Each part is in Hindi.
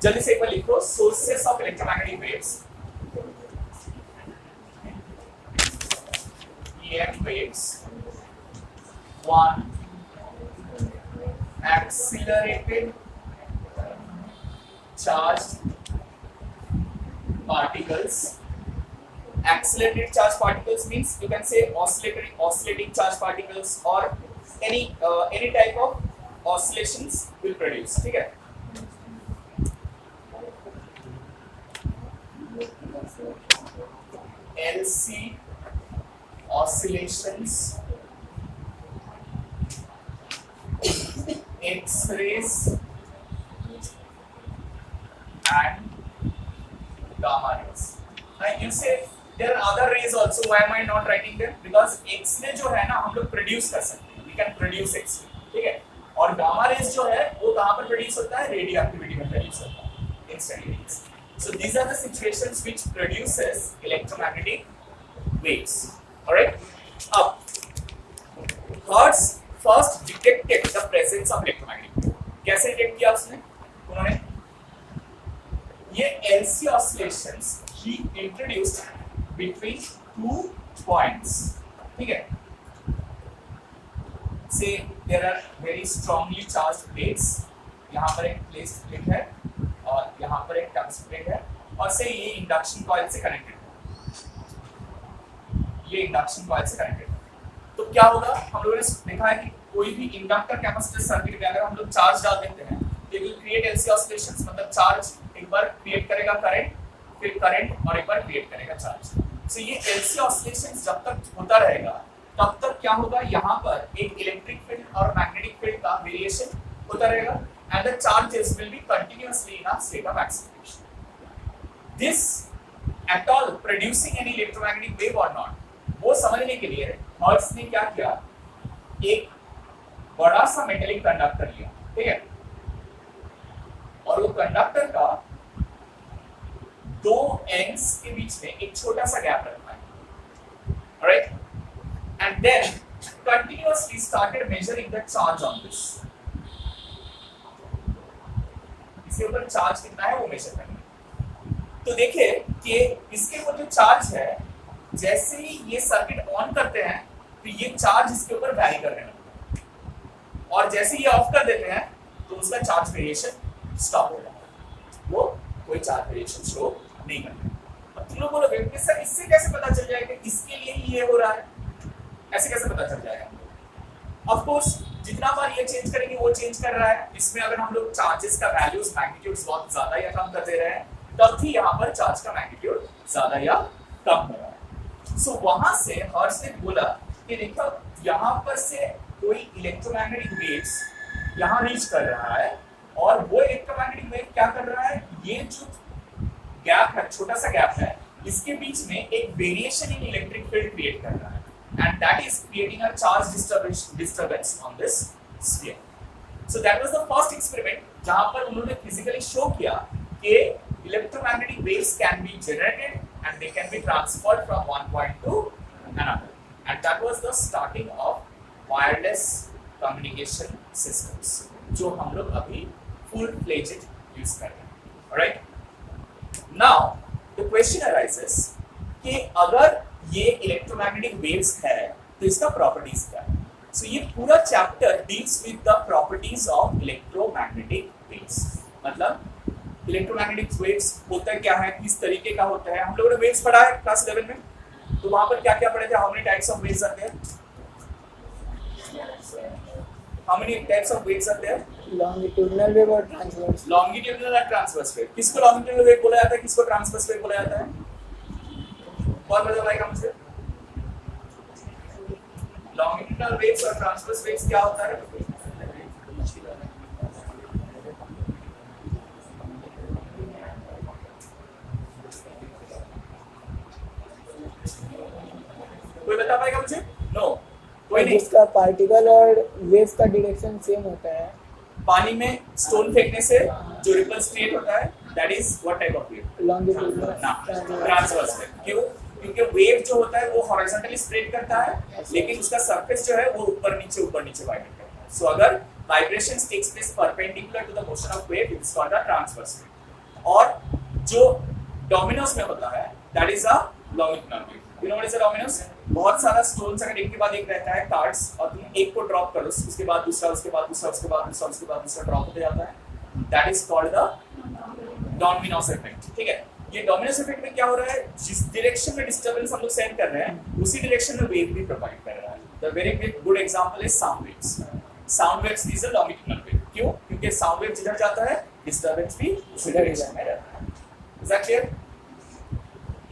जल्दी से एक बार लिखो, sources of electromagnetic waves, EM waves. One, accelerated charged particles. Accelerated charged particles means you can say oscillating charged particles or any type of oscillations will produce. ठीक है? LC oscillations, X-rays and gamma rays. And you say there are other rays also. Why am I not writing them? Because X-ray जो है ना हम लोग produce कर सकते हैं. We can produce X-ray. ठीक है? और gamma rays जो है वो कहाँ पर produce होता है? Radioactivity में produce होता है. Instantly. So these are the situations which produces electromagnetic waves. Alright? Up. Hertz first detected the presence of electromagnetic wave. कैसे डिटेक्ट किया उसने? उन्होंने ये LC oscillations he introduced between two points. ठीक है? Say there are very strongly charged plates. यहाँ पर एक plate है और यहाँ पर एक tungsten plate है और से ये इंडक्शन कॉइल से कनेक्टेड है. ये इंडक्शन कॉइल से कनेक्टेड है. तो क्या होगा? हम लोगों ने देखा है कि कोई भी इंडक्टर कैपेसिटर सर्किट में अगर हम लोग चार्ज डाल देते हैं तो it will create LC oscillations. मतलब चार्ज एक बार क्रिएट करेगा करंट, फिर करंट और एक बार क्रिएट करेगा चार्ज. सो ये एलसी ऑसिलेशंस जब तक होता रहेगा तब तक क्या होगा? यहाँ पर एक इलेक्ट्रिक फील्ड और मैग्नेटिक फील्ड का वेरिएशन होता रहेगा and the charges will be continuously in a state of acceleration. This at all producing any electromagnetic wave or not, वो समझने के लिए हर्ट्ज ने क्या किया? एक बड़ा सा मेटेलिक कंडक्टर लिया. ठीक है? और वो कंडक्टर का दो एंड्स के बीच में एक छोटा सा गैप रखा है. Alright? And then continuously started measuring the charge on this. इसके ऊपर चार्ज कितना है वो मेजर करेंगे. तो देखिए कि इसके ऊपर जो चार्ज है जैसे ही ये सर्किट ऑन करते हैं तो ये चार्ज इसके ऊपर वैरी करने लगता है और जैसे ही ये ऑफ कर देते हैं तो उसका चार्ज वेरिएशन स्टॉप हो जाता है. वो कोई चार्ज वेरिएशन शो नहीं करता. अब तुम लोग बोलोगे कि सर इससे कैसे पता चल जाएगा कि इसके लिए ही ये हो रहा है? ऐसे कैसे पता चल जाएगा? ऑफ कोर्स जितना बार ये चेंज करेंगे वो चेंज कर रहा है. इसमें अगर हम लोग चार्जेस का वैल्यूज मैग्नीट्यूड्स बहुत ज्यादा या कम कर दे रहे हैं तब भी यहाँ पर चार्ज का मैग्नीट्यूड ज्यादा या कम हो रहा है. सो वहां से हर्ट्ज ने बोला कि देखो यहाँ पर से कोई इलेक्ट्रोमैग्नेटिक वेव्स यहाँ रीच कर रहा है और वो इलेक्ट्रोमैग्नेटिक वेव क्या कर रहा है? ये जो गैप है, छोटा सा गैप है, इसके बीच में एक variation in electric field create कर रहा है. And that is creating a charge disturbance on this sphere. So that was the first experiment जहाँ पर उन्होंने physically show किया कि electromagnetic waves can be generated and they can be transferred from one point to another. And that was the starting of wireless communication systems जो हम लोग अभी full-fledged use कर रहे हैं. Alright? Now the question arises कि अगर ये इलेक्ट्रोमैग्नेटिक वेव्स है तो इसका प्रॉपर्टीज क्या है? सो ये पूरा chapter deals with the properties of electromagnetic waves. मतलब इलेक्ट्रोमैग्नेटिक वेव्स होता क्या है, किस तरीके का होता है. हम लोगों ने वेव्स पढ़ा है क्लास 11 में. तो वहां पर क्या क्या पढ़े थे? How many types of waves are there? How many types of waves are there? Longitudinal wave और ट्रांसवर्स. लॉन्गिट्यूडिनल और ट्रांसवर्स वेव. किसको लॉन्गिट्यूडिनल वेव बोला जाता है, किसको ट्रांसवर्स वेव बोला जाता है? और मतलब लाइक हमसे लॉन्गिट्यूडिनल वेव्स और ट्रांसवर्स वेव्स क्या होता है? कोई बता पाएगा मुझे? नो, कोई नहीं. जिसका पार्टिकल और वेव का डायरेक्शन सेम होता है. पानी में स्टोन फेंकने से जो रिपल्स क्रिएट होता है that is what type of wave? Longitudinal. Transverse wave. क्यों? क्योंकि वेव जो होता है वो हॉरिजॉन्टली स्प्रेड करता है लेकिन उसका सरफेस जो है वो ऊपर नीचे वाइब्रेट करता है. सो अगर vibrations takes place perpendicular to the motion of wave it's called the transverse wave. और जो डोमिनोस में होता है that is a longitudinal wave. You know what is a dominoes? बहुत सारा स्टोन्स अगर एक के बाद एक रहता है कार्ड्स, और तुम एक को ड्रॉप करो उसके बाद दूसरा, उसके बाद दूसरा, उसके बाद दूसरा, उसके बाद दूसरा ड्रॉप होते जाता है, that is called the Domino's effect. ठीक है, ये डोमिनोस इफेक्ट में क्या हो रहा है, जिस डायरेक्शन में डिस्टरबेंस हम लोग सेंड कर रहे हैं उसी डायरेक्शन में वेव भी प्रोवाइड कर रहा है। The very good example is sound waves. Sound waves is a longitudinal wave. क्यों? क्योंकि साउंड वेव जिधर जाता है डिस्टरबेंस भी उसी डायरेक्शन में रहता है। Is that clear?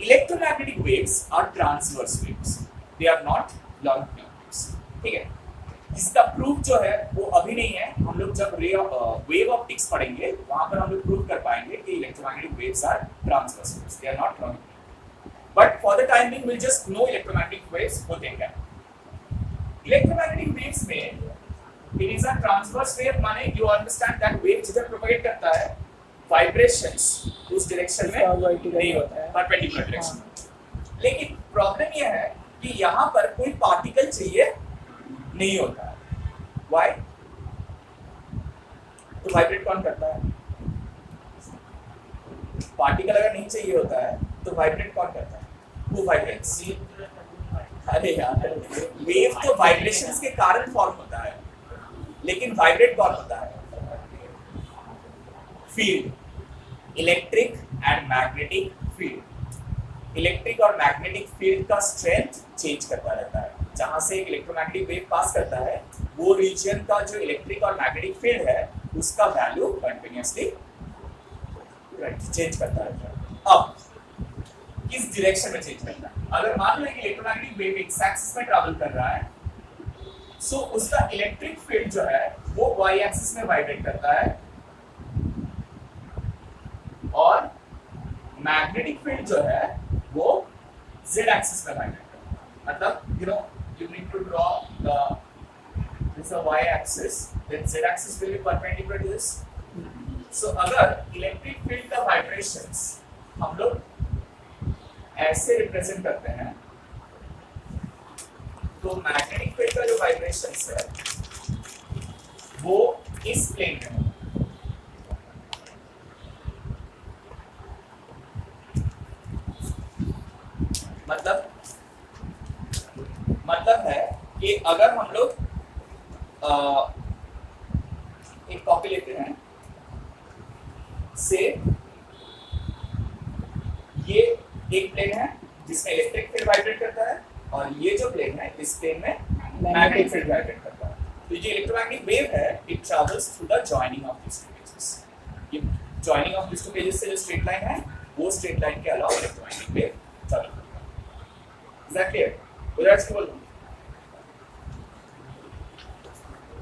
Electromagnetic waves are transverse waves, they are not longitudinal waves. ठीक है, इसका प्रूफ जो है वो अभी नहीं है, हम लोग जब वेव ऑप्टिक्स पढ़ेंगे वहां पर हम लोग प्रूव कर पाएंगे कि electromagnetic waves are transverse waves, they are not longitudinal. But for the time being will just know electromagnetic waves होते हैं क्या। इलेक्ट्रोमैग्नेटिक वेव्स में it is a transverse wave, माने यू अंडरस्टैंड दैट वेव जिधर प्रोपेगेट करता है वाइब्रेशंस उस डायरेक्शन में नहीं होता है, परपेंडिकुलर डायरेक्शन में। लेकिन प्रॉब्लम यह है कि यहाँ पर कोई पार्टिकल चाहिए नहीं होता है। व्हाई? तो वाइब्रेट कौन करता है? पार्टिकल अगर नहीं चाहिए होता है तो वाइब्रेट कौन करता है? वो वाइब्रेट्स। अरे यार, वेव तो वाइब्रेशंस के कारण फॉर्म होता है, लेकिन वाइब्रेट कौन होता है? Field, electric and magnetic field. Electric और मैग्नेटिक फील्ड का स्ट्रेंथ चेंज करता रहता है। जहां से एक इलेक्ट्रोमैग्नेटिक वेव पास करता है वो रीजन का जो इलेक्ट्रिक और मैग्नेटिक फील्ड है उसका वैल्यू कंटिन्यूअसली चेंज करता रहता है। अब किस डायरेक्शन में चेंज करता है? अगर मान लो एक इलेक्ट्रोमैग्नेटिक वेव एक्स एक्सिस में ट्रैवल कर रहा है, सो उसका इलेक्ट्रिक फील्ड जो है वो वाई एक्सिस में वाइब्रेट करता है और मैग्नेटिक फील्ड जो है वो z एक्सिस में वाइब्रेट करता है। मतलब you know you need to draw this a y axis, then z axis will be perpendicular to this. So अगर इलेक्ट्रिक फील्ड का वाइब्रेशंस हम लोग ऐसे रिप्रेजेंट करते हैं तो मैग्नेटिक फील्ड का जो वाइब्रेशंस है वो इस प्लेन में होगा। मतलब है कि अगर हम लोग एक कॉपी लेते हैं से, ये एक प्लेन है जिसमें इलेक्ट्रिक फील्ड वाइब्रेट करता है और ये जो प्लेन है इस प्लेन में मैग्नेटिक फील्ड वाइब्रेट करता है। तो ये इलेक्ट्रोमैग्नेटिक वेव है, it travels through the joining of this two edges. ये joining of this two edges से जो स्ट्रेट लाइन है वो स्ट्रेट लाइन के अलावा इलेक्ट्रोमैग्नेटिक वेव ट्रैवल करता है। Is that clear? That's cool.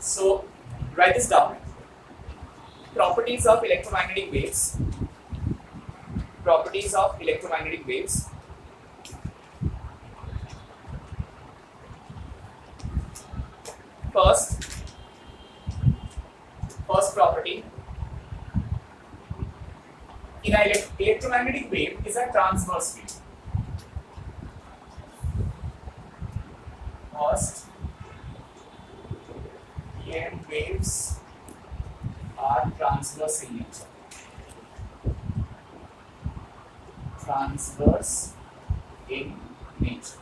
So write this down. Properties of electromagnetic waves. Properties of electromagnetic waves. First property in an electromagnetic wave is a transverse wave. First, EM waves are transverse in nature. Transverse in nature.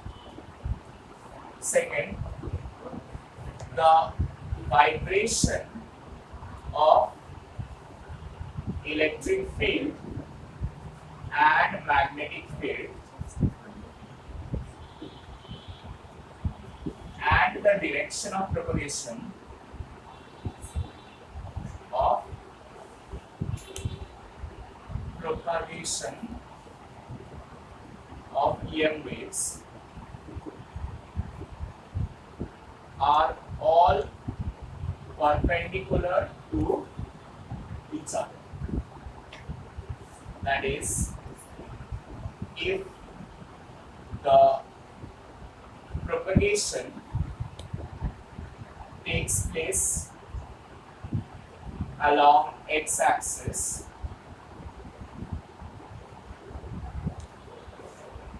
Second, the vibration of electric field and magnetic field and the direction of propagation of EM waves are all perpendicular to each other. That is, if the propagation takes place along x-axis,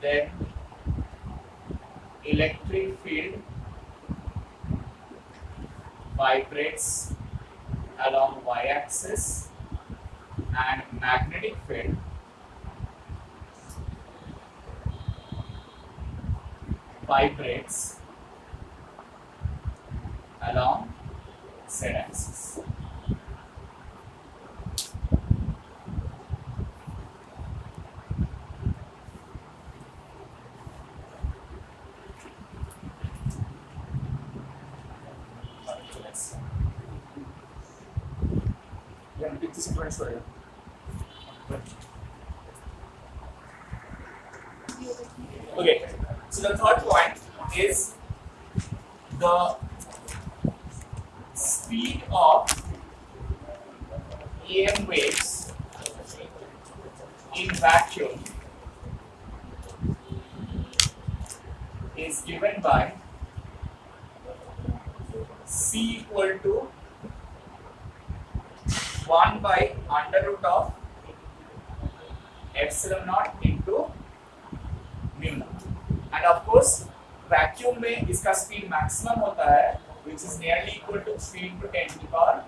then electric field vibrates along y-axis and magnetic field vibrates along z axis. Okay, so the third point is the speed of EM waves in vacuum is given by C equal to 1 by under root of epsilon naught into mu naught. And of course vacuum में इसका स्पीड मैक्सिमम होता है which is nearly equal to 3 into 10 to the power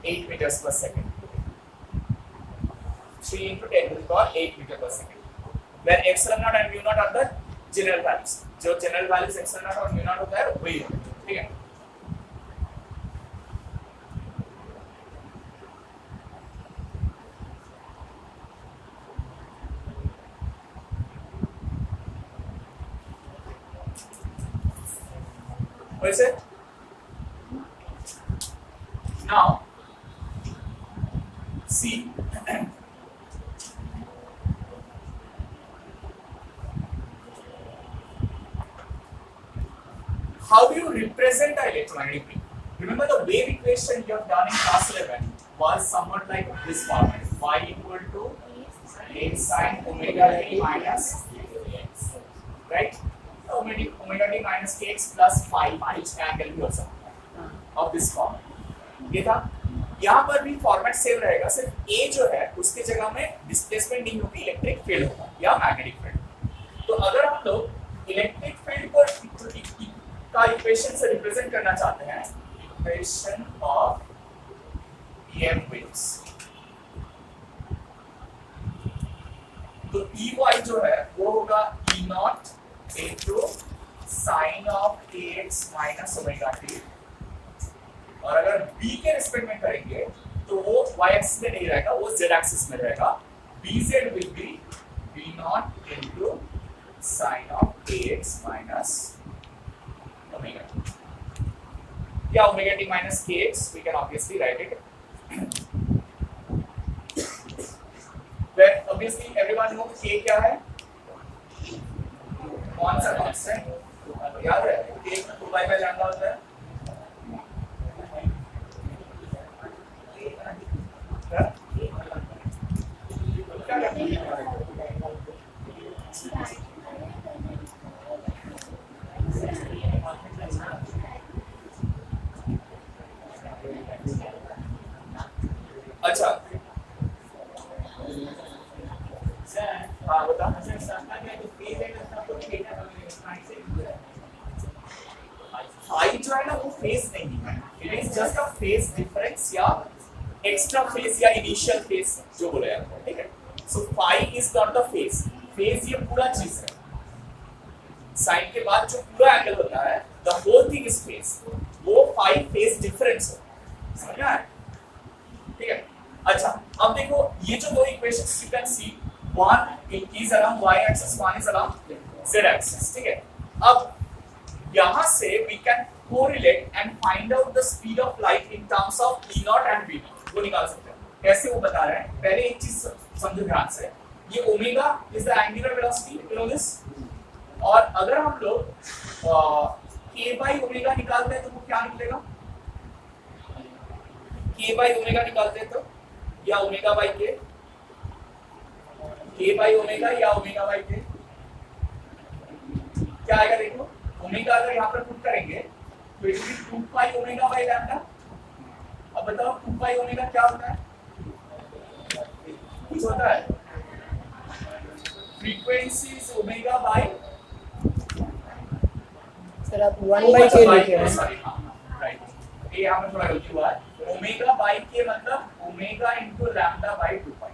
8 meters per second. 3 into 10 to the power 8 meter per second. Where epsilon naught and mu naught are the general values. जो general values epsilon naught और mu naught होता है वही है, ठीक है? What is it? Now, see. How do you represent the electromagnetic field? Remember the wave equation you have done in class 11 was somewhat like this format: y equal to a sin omega t minus x, right? Omega t minus kx plus phi, which can be also of this form. ये था. यहाँ पर भी फॉर्मेट सेम रहेगा, सिर्फ a जो है उसकी जगह में डिस्प्लेसमेंट नहीं होगी, इलेक्ट्रिक फील्ड होगा या मैग्नेटिक फील्ड. तो अगर हम लोग इलेक्ट्रिक फील्ड को का इक्वेशन से रिप्रेजेंट करना चाहते हैं, इक्वेशन ऑफ EM waves, तो EY जो है वो होगा E naught into sin of kx minus omega t. और अगर b के रिस्पेक्ट में करेंगे तो वो y एक्सिस में नहीं रहेगा, वो z एक्सिस में रहेगा. bz will be b naught into sin of kx minus omega t. Yeah, omega t minus kx, we can obviously write it. Where obviously everyone knows k क्या है, कौन सा कांस्टेंट याद है, एक 2 by लैम्डा होता है. अच्छा, हाँ बता. फाई जो है ना वो फेज नहीं है, it is just a phase difference या एक्स्ट्रा फेज या इनिशियल फेज जो बोला जाता है, ठीक है. So phi is not the phase, phase ये पूरा चीज है. साइन के बाद जो पूरा एंगल होता है, the whole thing is phase, वो फाई फेज डिफरेंस है, समझ में आया, ठीक है. अच्छा, अब देखो ये जो दो equations you can see, one is along y axis, one is along z axis, ठीक है. अब यहाँ से we can correlate and find out the speed of light in terms of E naught and V naught, वो निकाल सकते हैं. कैसे वो बता रहे हैं, पहले एक चीज समझो ध्यान से, ये omega is the angular velocity, you know this. और अगर हम लोग k by ओमेगा निकालते हैं तो वो क्या निकलेगा, k by ओमेगा निकालते हैं तो, या omega by k, k by omega या ओमेगा by k, क्या आएगा देखो. ओमेगा अगर यहाँ पर पुट करेंगे तो it will be 2 pi omega by lambda. अब बताओ 2 पाई ओमेगा क्या होता है, कुछ होता है, frequency is omega by, sir आप 1 by k लिखे हैं. सॉरी, राइट, ये यहाँ पर थोड़ा गलती हुआ है. ओमेगा बाई के मतलब ओमेगा इंटू लैम्डा बाई 2 पाई,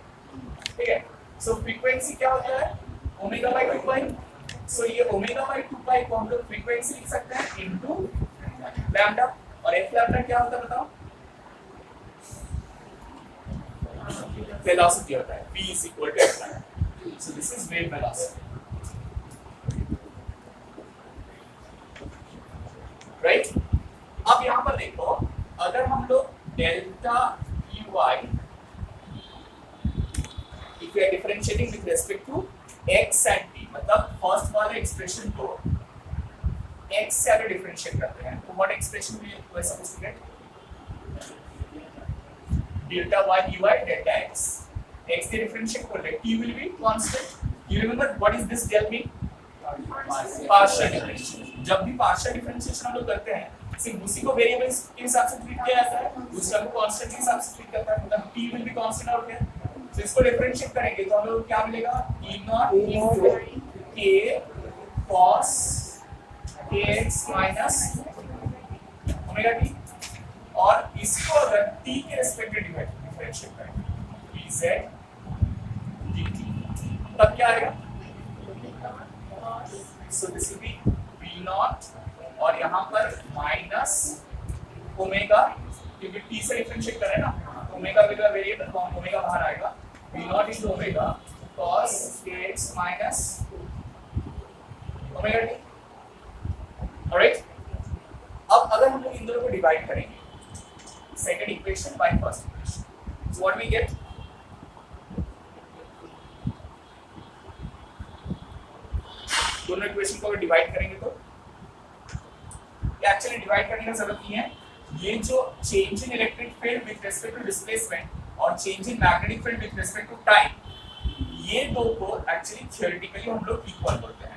ठीक है। सो फ्रीक्वेंसी क्या होता है ओमेगा बाई 2 पाई। सो ये ओमेगा बाई 2 पाई को हम लोग फ्रीक्वेंसी लिख सकते हैं इनटू लैम्डा, और एफ लैम्डा क्या होता है बताओ, वेलोसिटी होता है, v is equal to f lambda। so this is wave velocity, right। अब यहां पर देखो, अगर हम लोग delta ui if we are differentiating with respect to x and t, मतलब फर्स्ट वाले एक्सप्रेशन को x से अगर डिफरेंशिएट करते हैं तो what expression we are supposed to get, delta y dy delta x, x के डिफरेंशिएट कर ले, t will be constant। you remember what is this del mean, partial differentiation. जब भी पार्शियल डिफरेंशिएशन हम लोग करते हैं सिर्फ उसी को वेरिएबल्स के हिसाब से ट्रीट किया जाता है, दूसरा को कांस्टेंट के हिसाब से ट्रीट करता है, मतलब t will be constant और क्या, तो इसको डिफरेंशिएट करेंगे तो हम लोग क्या मिलेगा, e0 into k cos kx minus omega t, और इसको अगर t के रिस्पेक्ट में डिफरेंशिएट करेंगे dz dt, तब क्या आएगा, so this will be v0 और यहाँ पर माइनस ओमेगा, क्योंकि t से डिफरेंशिएट करें ना, ओमेगा का वेरिएबल फॉर्म ओमेगा बाहर आएगा, v0 into omega cos kx minus omega t, alright. अब अगर हम लोग इन दोनों को डिवाइड करेंगे, second equation by first equation, so what we get, दोनों इक्वेशन को अगर डिवाइड करेंगे तो एक्चुअली डिवाइड करने की जरूरत नहीं है, ये जो change in electric field with respect to displacement और change in magnetic field with respect to time, ये दो को एक्चुअली थ्योरेटिकली हम लोग इक्वल बोलते हैं।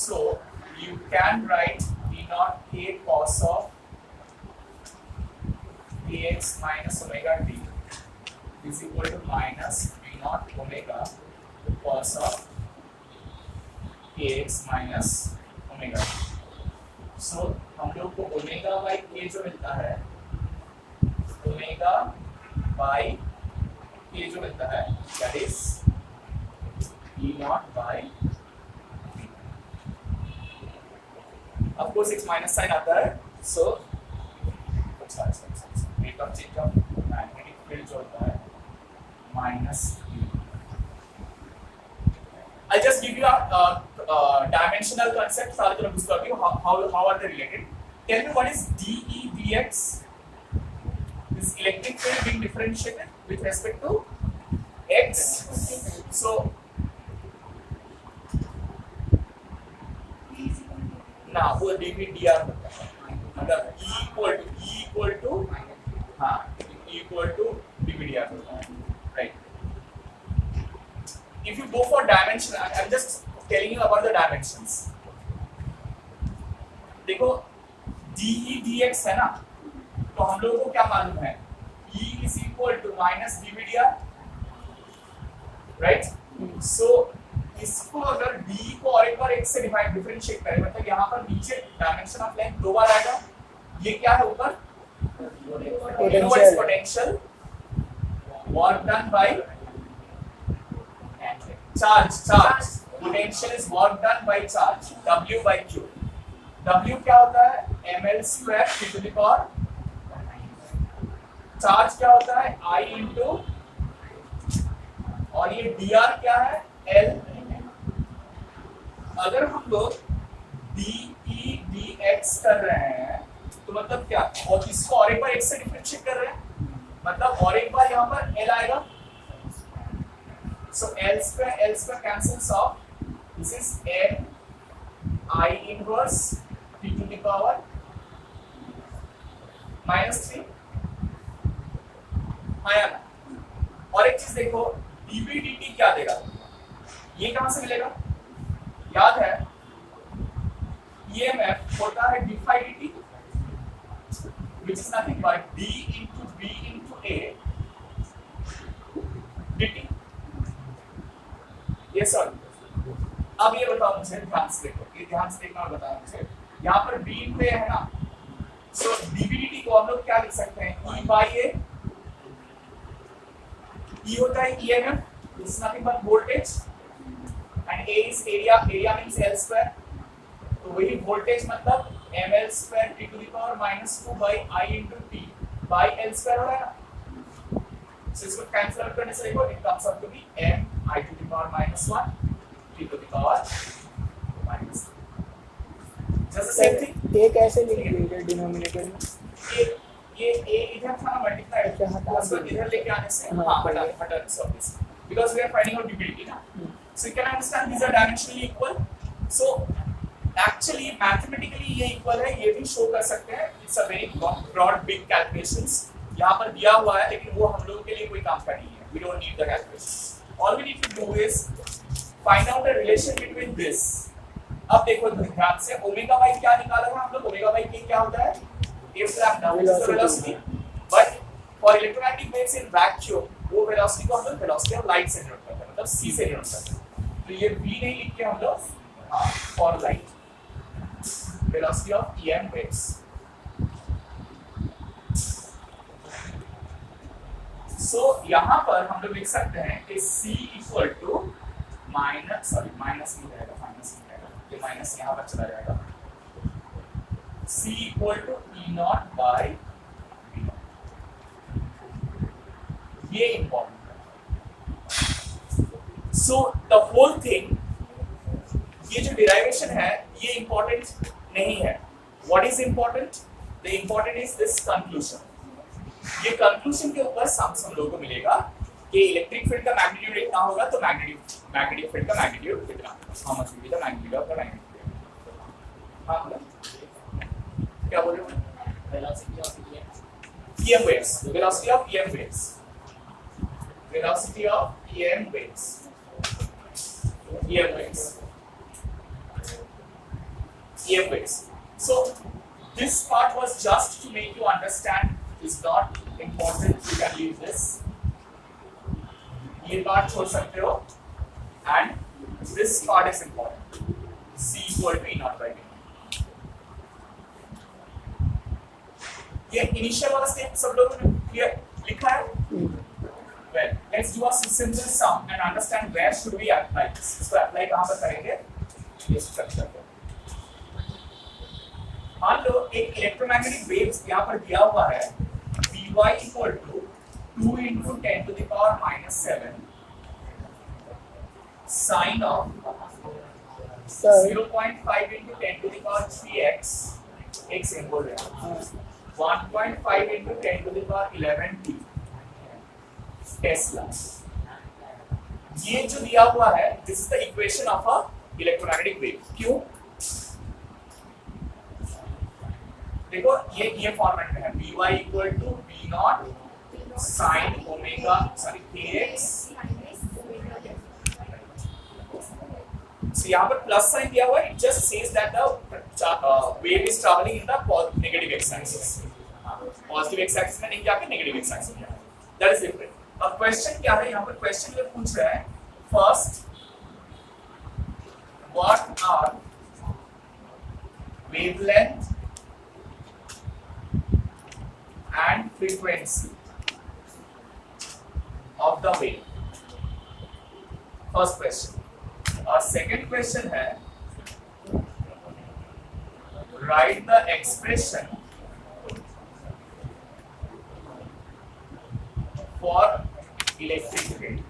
So you can write v0 k cos of kx minus omega t is equal to minus v0 omega cos of kx minus omega t। So हम लोग को ओमेगा बाई k जो मिलता है, ओमेगा बाई k जो मिलता है that is v0 by, of course एक माइनस साइन आता है, so rate of change of magnetic field जो होता है minus, I just give you a dimensional concept, सारे तो बुझ करती हो how are they related। Tell me what is dE dx, this electric field being differentiated with respect to x, so ना वो dV dr होता है, मतलब E equal to हाँ E equal to dV dr होता है, right। If you go for dimension, I'm just telling you about the dimensions। देखो dE dx है ना, तो हम लोगों को क्या मालूम है, E is equal to minus dV dr, right। so इसको अगर d को और एक बार x से डिफरेंशिएट करें, मतलब यहाँ पर नीचे डायमेंशन ऑफ लेंथ दो बार आएगा, ये क्या है ऊपर potential work done by charge, potential is work done by charge w by q, w क्या होता है ml square t to the power, charge क्या होता है I into, और ये dr क्या है L। अगर हम लोग dE dx कर रहे हैं तो मतलब क्या, और इसको और एक बार x से डिफरेंशिएट कर रहे हैं, मतलब और एक बार यहाँ पर L आएगा, so L square cancels off, this is M I inverse t to the power -3 आया ना। और एक चीज देखो dB dt क्या देगा, ये कहां से मिलेगा, याद है EMF होता है d phi dt, which is nothing but d into b into a dt, ये सर अब ये बताओ मुझे, ध्यान से देखो, ये ध्यान से देखना और बताओ मुझे, यहाँ पर बीम पे है ना, सो डीवीडीटी को हम लोग क्या लिख सकते हैं, ई बाई ए, ई होता है EMF, this is nothing but voltage, and A is area, area means L square, तो वही वोल्टेज मतलब ml square t to the power -2 by I into t by l square हो रहा है ना, सो इसको कैंसिल आउट करने से देखो it comes out to be m I to the power -1 t to the power -2, just the same thing. ये कैसे लिख दिए डिनोमिनेटर में? ये a इधर था ना मल्टीप्लाई, अच्छा, हटा उसको दिया। इधर लेके आने से हाँ, हां बढ़िया। हटा so this because we are finding out duty ना, so you can understand these are dimensionally equal, so actually mathematically ये इक्वल है, ये भी शो कर सकते हैं, its a very broad big calculations यहाँ पर दिया हुआ है, लेकिन वो हम लोगों के लिए कोई काम का नहीं है, we don't need the calculations, all we need to do is find out the relation between this. अब देखो ध्यान से, ओमेगा बाई क्या निकाला था हम लोग, ओमेगा बाई के क्या होता है, a flap down is the velocity, but for electromagnetic waves in vacuum वो वेलोसिटी को हम लोग वेलोसिटी ऑफ लाइट से डिनोट करते हैं, मतलब c से डिनोट करते हैं, तो ये v नहीं लिख के हम लोग हां for light velocity of EM waves. So यहाँ पर हम लोग लिख सकते हैं कि C equal to माइनस नहीं रहेगा, माइनस नहीं रहेगा, ये माइनस यहाँ पर चला जाएगा, C equal to E naught by V naught, ये important है। So the whole thing, ये जो derivation है ये important नहीं है, what is important? The important is this conclusion. ये conclusion के ऊपर हम लोगों को मिलेगा कि इलेक्ट्रिक फील्ड का मैग्नीट्यूड इतना होगा तो मैग्नेटिक फील्ड का मैग्नीट्यूड कितना, how much will be the magnitude of the magnetic field? हाँ क्या बोल रहे हो? Velocity of EM waves, velocity of EM waves, velocity of EM waves, EM waves. EM waves. So this part was just to make you understand, is not important, you can leave this, ये part छोड़ सकते हो, and this part is important, C equal to E naught by V naught, ये initial वाला step सब लोगों ने clear लिखा है? Well, let's do a simple sum and understand where should we apply this, इसको apply कहाँ पर करेंगे, ये स्ट्रक्चर पे। मान लो एक इलेक्ट्रोमैग्नेटिक वेव्स यहाँ पर दिया हुआ है, Vy equal to 2 into 10 to the power -7 sine of 0.5 into 10 to the power 3x, एक सिंबल है, 1.5 into 10 to the power 11 t Tesla, ये जो दिया हुआ है, this is the equation of a electromagnetic wave. क्यों? देखो ये फॉर्मेट में है, Vy equal to V naught sin omega kx, so यहाँ पर प्लस साइन दिया हुआ है, it just says that the wave is traveling in the negative x axis, positive x axis में नहीं जाके नेगेटिव x axis में, that is different। अब क्वेश्चन क्या है, यहाँ पर क्वेश्चन ये पूछ रहा है, first what are wavelength and frequency of the wave, first question। और second question है, write the expression for electric field।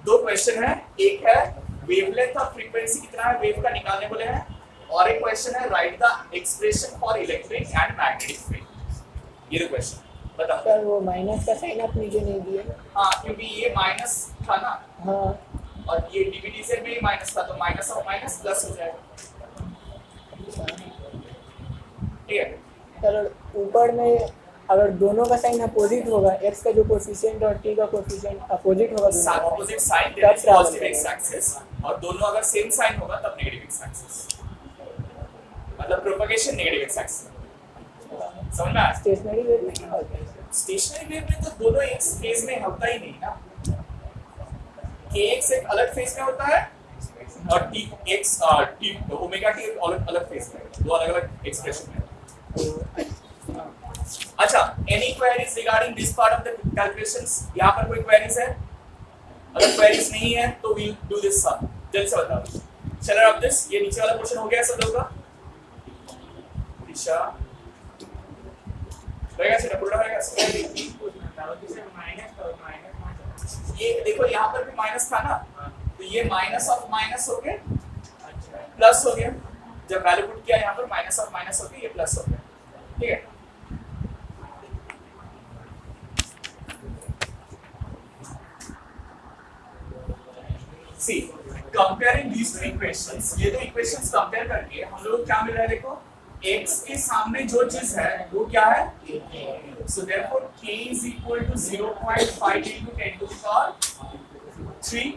दो क्वेश्चन है, एक है वेवलेंथ और फ्रीक्वेंसी कितना है वेव का निकालने बोले हैं, और एक क्वेश्चन है right the expression for electric and magnetic field. ये दो क्वेश्चन बताओ सर। वो माइनस का साइन आप नीचे नहीं दिए? हाँ, क्योंकि ये माइनस था ना, हाँ, और ये डिविडी से भी माइनस था, तो माइनस और माइनस प्लस हो जाएगा, ठीक है सर। ऊपर में अगर दोनों का साइन अपोजिट होगा, x का जो कोएफिशिएंट और t का कोएफिशिएंट अपोजिट होगा, अपोजिट साइन तब पॉजिटिव एक्स एक्सिस, और दोनों अगर सेम साइन होगा तब नेगेटिव एक्स एक्सिस, मतलब प्रोपगेशन नेगेटिव एक्स एक्सिस, समझ में आया? स्टेशनरी वेव में क्या होता है? स्टेशनरी वेव में तो दोनों एक फेज में होता ही नहीं ना, kx एक अलग फेज में होता है और tx t ओमेगा t एक अलग फेज में, दो अलग-अलग एक्सप्रेशन में। अच्छा, any queries regarding this part of the calculations? यहाँ पर कोई क्वेरीज है? अगर क्वेरीज नहीं है तो वी डू दिस सम, जल्दी से बताओ। चलो अब दिस, ये नीचे वाला क्वेश्चन हो गया सब लोगों का? दिशा रहेगा, सीधा पूरा रहेगा। ये देखो यहाँ पर भी माइनस था ना, तो ये माइनस ऑफ माइनस हो गया प्लस हो गया, जब वैल्यू पुट किया यहाँ पर माइनस ऑफ माइनस हो गया, ये प्लस हो गया, ठीक है। सी कंपेयरिंग दीस टू इक्वेशंस, ये दो इक्वेशंस कंपेयर करके हम लोग को क्या मिल रहा है? देखो x के सामने जो चीज है वो क्या है? So therefore k is equal to 0.5 into 10 to the power 3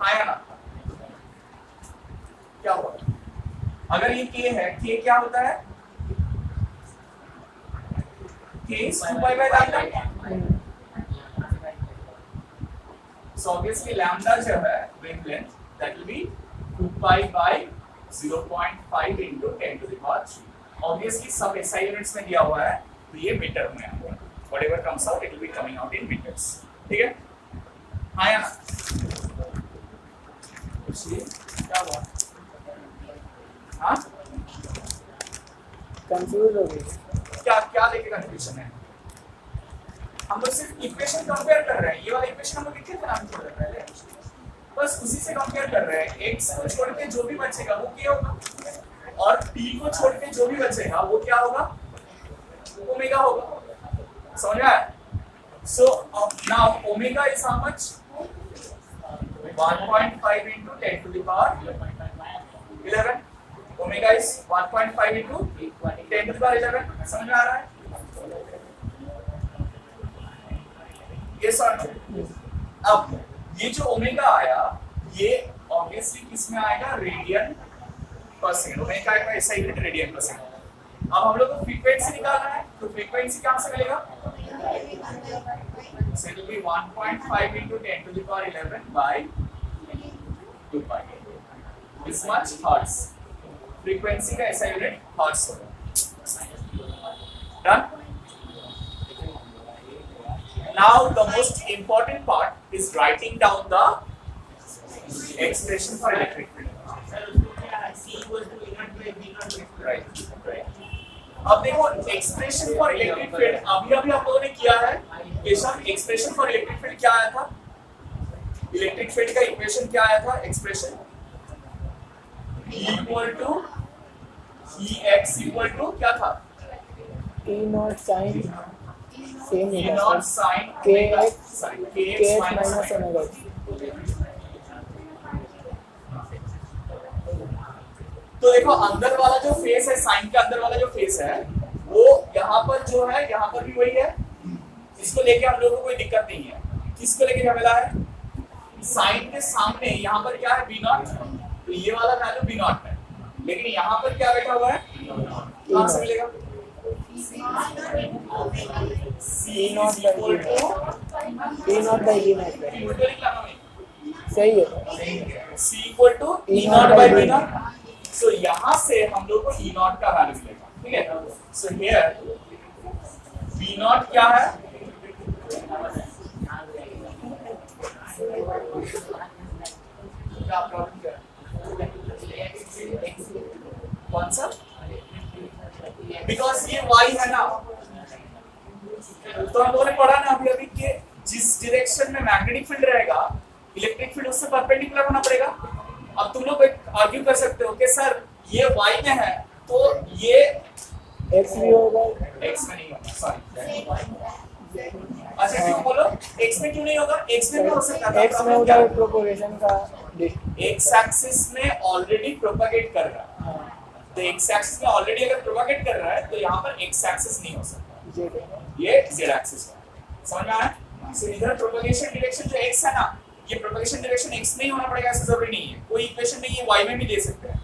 आया ना? क्या हुआ? अगर ये k है, k क्या होता है? k is 2 pi by lambda। So obviously lambda जो है wavelength, that will be 2 pi by 0.5 into 10 to the power 3। Obviously सब SI units में दिया हुआ है, तो ये मीटर में आएगा। Whatever comes out, it will be coming out in meters। ठीक है? हाँ या ना? क्या हुआ? हाँ? कंफ्यूज हो गई। क्या लेके कंफ्यूजन है? हम लोग सिर्फ इक्वेशन कंपेयर कर रहे हैं। ये वाला इक्वेशन हम लोग लिखे थे ना थोड़ा पहले, बस उसी से कंपेयर कर रहे हैं। x को छोड़ के जो भी बचेगा वो क्या होगा, और t को छोड़ के जो भी बचेगा वो क्या होगा? ओमेगा होगा। समझ में आया? So now omega is how much? 1.5 into 10 to the power 11। Omega is 1.5 into 10 to the power 11। समझ में आ रहा है? ये सर अब ये जो ओमेगा आया, ये ऑब्वियसली किस में आएगा? रेडियन पर सेकंड। ओमेगा का ऐसा यूनिट रेडियन पर सेकंड। अब हम लोग को फ्रीक्वेंसी निकालना है, तो फ्रीक्वेंसी कहां से मिलेगा? So it will be 1.5 into 10 to the power 11 by 2 pi। This much hertz। Frequency का ऐसा यूनिट हर्ट्ज होगा। Done? Now the most important part is writing down the expression for electric field। Right, right। अब देखो expression for electric field अभी हम लोगों ने किया है। Keshav, expression for electric field क्या आया था? इलेक्ट्रिक फील्ड का इक्वेशन क्या आया था? Expression equal to Ex equal to क्या था? E naught sine same E naught sine kx minus omega. तो देखो अंदर वाला जो फेस है, साइन के अंदर वाला जो फेस है, वो यहाँ पर जो है, यहाँ पर भी वही है। इसको लेके हम लोगों को कोई दिक्कत नहीं है। किसको लेके झमेला है? साइन के सामने यहाँ पर क्या है? B naught. तो ये वाला वैल्यू बी नॉट है, लेकिन यहाँ पर क्या बैठा हुआ है? कहाँ से मिलेगा? E nought by E nought by E nought सही है। C equal to E nought by B nought. So यहाँ से हम लोग को E नॉट का वैल्यू मिलेगा। ठीक है? सो हियर B नॉट क्या है? क्या प्रॉब्लम क्या है? कौन सा? बिकॉज ये y है ना, तो हम लोगों ने पढ़ा ना अभी कि जिस डायरेक्शन में मैग्नेटिक फील्ड रहेगा, इलेक्ट्रिक फील्ड उससे परपेंडिकुलर होना पड़ेगा। अब तुम लोग आर्ग्यू कर सकते हो कि सर ये y में है तो ये x भी होगा। x में नहीं होगा, सॉरी। अच्छा क्यों बोलो x में क्यों नहीं होगा? x में भी हो सकता है। x में होगा प्रोपगेशन का x एक्सिस में ऑलरेडी प्रोपगेट कर रहा है, तो x एक्सिस में ऑलरेडी अगर प्रोपगेट कर रहा है तो यहाँ पर x एक्सिस नहीं हो सकता, ये z एक्सिस है। समझ में आया? सो इधर प्रोपगेशन डायरेक्शन जो x है ना, ये प्रोपगेशन डायरेक्शन x में ही होना पड़ेगा, ऐसा जरूरी नहीं है। कोई इक्वेशन में ये y में भी दे सकते हैं।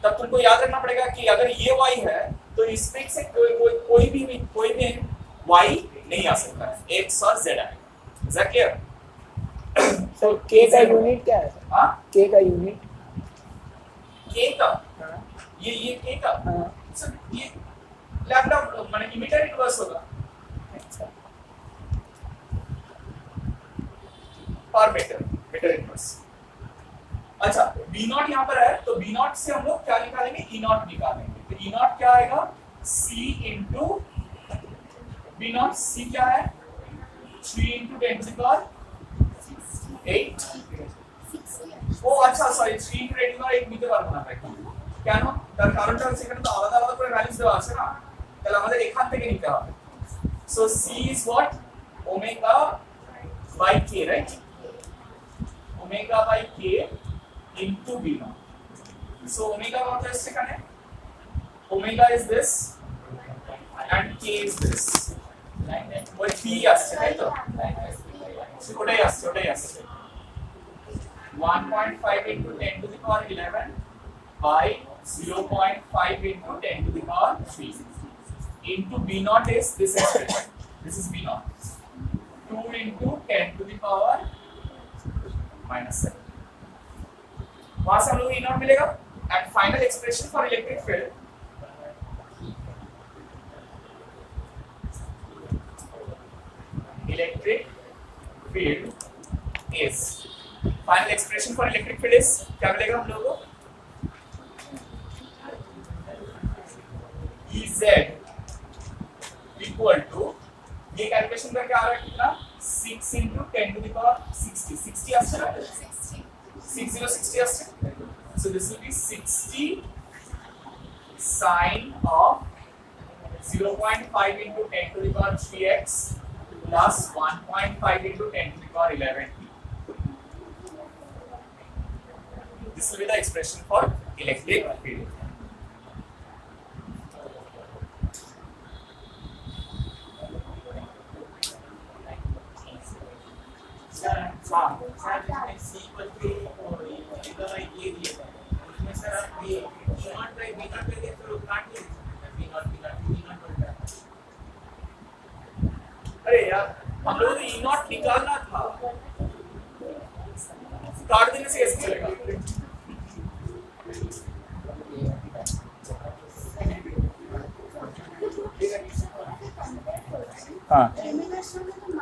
तब तुमको याद रखना पड़ेगा कि अगर ये y है तो इसमें से कोई भी y नहीं आ सकता है, x और z आएगा। Is that clear? सर के का यूनिट क्या है सर? हाँ, के का यूनिट? k का हाँ ये k का हाँ सर ये लैम्डा माने इमीटर इनवर्स होगा अच्छा पर मीटर इनवर्स। अच्छा b नॉट यहाँ पर है तो b नॉट से हम लोग क्या निकालेंगे, e नॉट निकालेंगे। तो e नॉट क्या आएगा, c into b not. c क्या है, 3 इंटू 10 टू पावर 8। ও আচ্ছা সরি 3 ইনটু 10 টু 8 নিতে পারবো না ভাই, কেন? তার কারণটা হচ্ছে এখানে তো আলাদা আলাদা করে ভ্যালুস দেওয়া আছে না, তাহলে আমাদের এখান থেকে নিতে হবে। So c is what, omega by k, right? Omega by k into b not. So omega কত আসছে এখানে, omega is this and k is this, ওই p আসছে তাই তো, ওটাই আসছে 1.5 into 10 to the power 11 by 0.5 into 10 to the power 3 into b naught is this expression. This is b naught. 2 into 10 to the power -7. वहां से हम लोग e naught मिलेगा। And final expression for electric field, is final expression for electric field is क्या मिलेगा हम लोगों को, Ez इक्वल टू, ये कैलकुलेशन करके आ रहा है कितना, 6 into 10 to the power 60 60 আসছে না 60 আসছে। so this will be 60 sine of 0.5 into 10 to the power 3x plus 1.5 into 10 to the power 11. This will be the expression for electric field. अरे यार हम लोगों को e नॉट निकालना था, काट देने से कैसे चलेगा? हाँ